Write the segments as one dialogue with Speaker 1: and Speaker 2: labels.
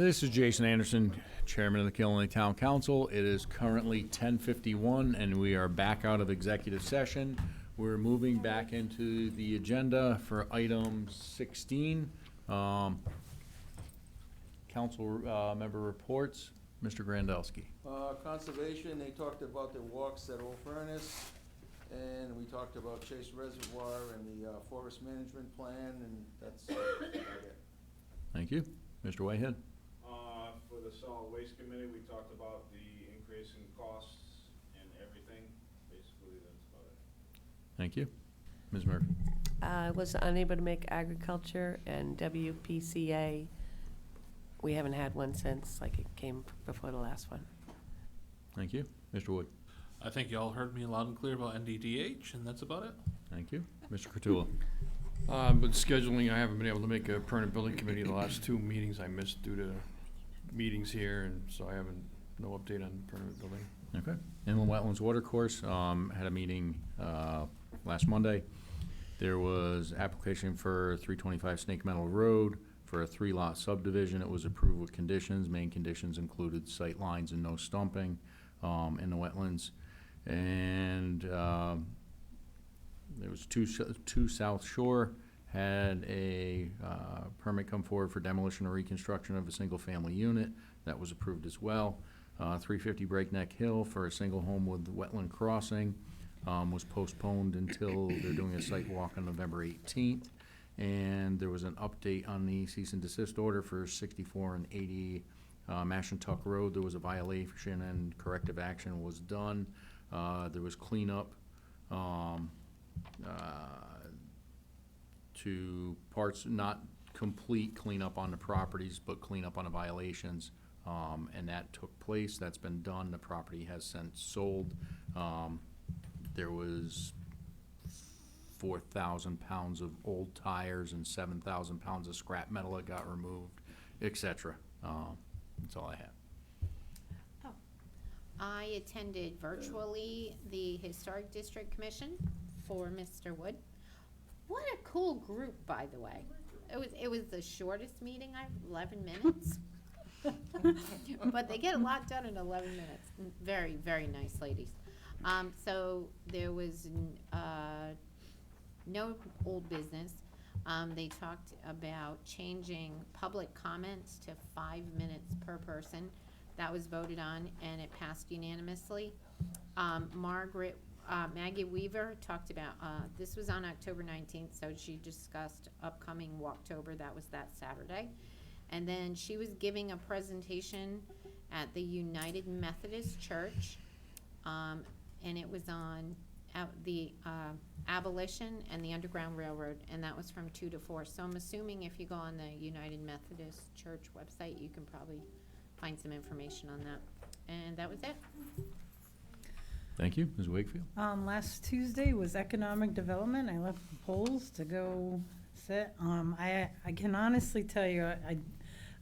Speaker 1: This is Jason Anderson, Chairman of the Killenly Town Council. It is currently 10:51 and we are back out of executive session. We're moving back into the agenda for item 16. Council member reports. Mr. Grandelski.
Speaker 2: Conservation, they talked about the walks at Old Furnace, and we talked about Chase Reservoir and the forest management plan, and that's about it.
Speaker 1: Thank you. Mr. Whitehead.
Speaker 3: For the solid waste committee, we talked about the increase in costs and everything. Basically, that's about it.
Speaker 1: Thank you. Ms. Murphy.
Speaker 4: I was unable to make agriculture and WPCA. We haven't had one since, like, it came before the last one.
Speaker 1: Thank you. Mr. Wood.
Speaker 5: I think y'all heard me loud and clear about NDDH, and that's about it.
Speaker 1: Thank you. Mr. Cottula.
Speaker 6: But scheduling, I haven't been able to make a permanent building committee. The last two meetings I missed due to meetings here, and so I haven't, no update on permanent building.
Speaker 1: Okay. Inland Wetlands Watercourse had a meeting last Monday. There was application for 325 Snake Meadow Road for a 3-lot subdivision. It was approved with conditions. Main conditions included sight lines and no stumping in the wetlands. And there was two South Shore had a permit come forward for demolition or reconstruction of a single-family unit. That was approved as well. 350 Breakneck Hill for a single home with wetland crossing was postponed until they're doing a site walk on November 18th. And there was an update on the cease and desist order for 64 and 80 Mashantuck Road. There was a violation and corrective action was done. There was cleanup to parts, not complete cleanup on the properties, but cleanup on the violations. And that took place. That's been done. The property has since sold. There was 4,000 pounds of old tires and 7,000 pounds of scrap metal that got removed, etc. That's all I have.
Speaker 7: I attended virtually the Historic District Commission for Mr. Wood. What a cool group, by the way. It was the shortest meeting, 11 minutes. But they get a lot done in 11 minutes. Very, very nice ladies. So there was no old business. They talked about changing public comments to 5 minutes per person. That was voted on and it passed unanimously. Maggie Weaver talked about, this was on October 19th, so she discussed upcoming Walktober. That was that Saturday. And then she was giving a presentation at the United Methodist Church, and it was on the abolition and the Underground Railroad, and that was from 2 to 4. So I'm assuming if you go on the United Methodist Church website, you can probably find some information on that. And that was it.
Speaker 1: Thank you. Ms. Wakefield.
Speaker 8: Last Tuesday was economic development. I left the polls to go sit. I can honestly tell you,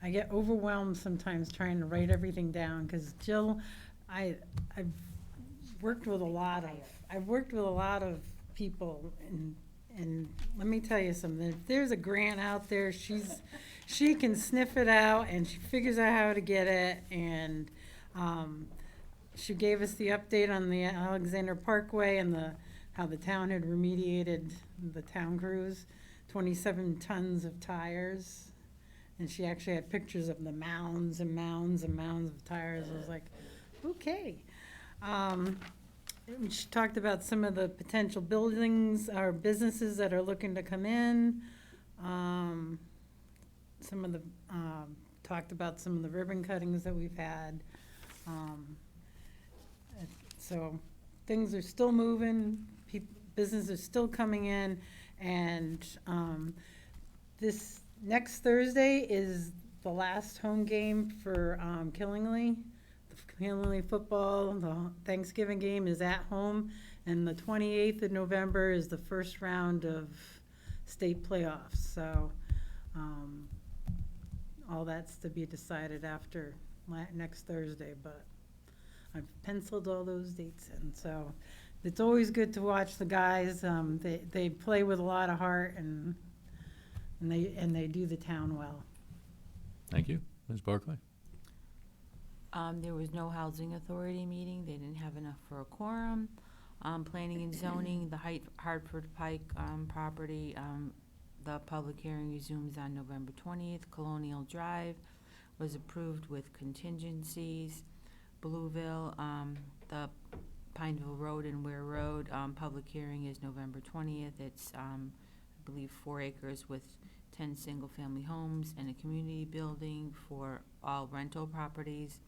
Speaker 8: I get overwhelmed sometimes trying to write everything down because Jill, I've worked with a lot of people, and let me tell you something. If there's a grant out there, she can sniff it out and she figures out how to get it. And she gave us the update on the Alexander Parkway and how the town had remediated the town crews, 27 tons of tires. And she actually had pictures of the mounds and mounds and mounds of tires. I was like, okay. She talked about some of the potential buildings or businesses that are looking to come in. Talked about some of the ribbon cuttings that we've had. So things are still moving. Business is still coming in, and this next Thursday is the last home game for Killingley. The Killingley football, the Thanksgiving game is at home, and the 28th of November is the first round of state playoffs. So all that's to be decided after next Thursday, but I've penciled all those dates in. So it's always good to watch the guys. They play with a lot of heart, and they do the town well.
Speaker 1: Thank you. Ms. Barclay?
Speaker 9: There was no housing authority meeting, they didn't have enough for a quorum. Planning and zoning, the Hartford Pike, property, the public hearing resumes on November 20th. Colonial Drive was approved with contingencies. Blueville, the Pineville Road and Ware Road, public hearing is November 20th. It's, I believe, 4 acres with 10 single-family homes and a community building for all rental properties.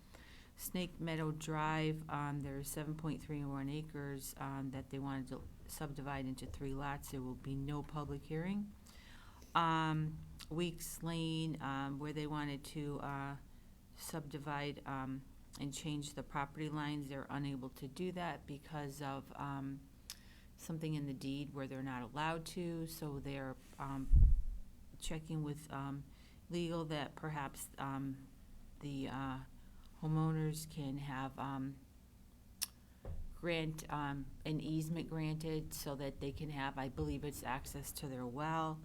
Speaker 9: Snake Meadow Drive, there's 7.31 acres that they wanted to subdivide into 3 lots. There will be no public hearing. Weeks Lane, where they wanted to subdivide and change the property lines, they're unable to do that because of something in the deed where they're not allowed to. So they're checking with legal that perhaps the homeowners can have grant an easement granted so that they can have, I believe it's access to their well.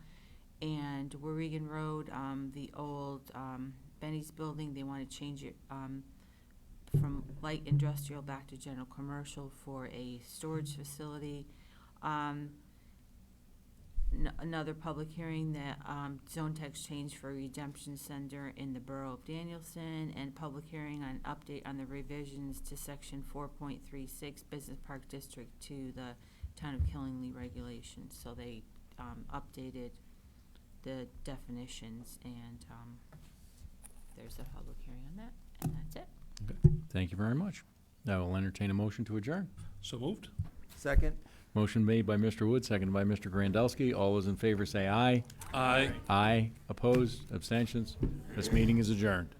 Speaker 9: And Waregan Road, the old Benny's building, they want to change it from light industrial back to general commercial for a storage facility. Another public hearing that zone text change for redemption center in the borough of Danielson, and public hearing on update on the revisions to section 4.36 business park district to the town of Killingly regulations. So they updated the definitions, and there's a public hearing on that, and that's it.
Speaker 1: Okay. Thank you very much. I will entertain a motion to adjourn.
Speaker 5: So moved?
Speaker 2: Second?
Speaker 1: Motion made by Mr. Wood, seconded by Mr. Grandelsky. All those in favor say aye.
Speaker 5: Aye.
Speaker 1: Aye. Opposed? Abstentions? This meeting is adjourned.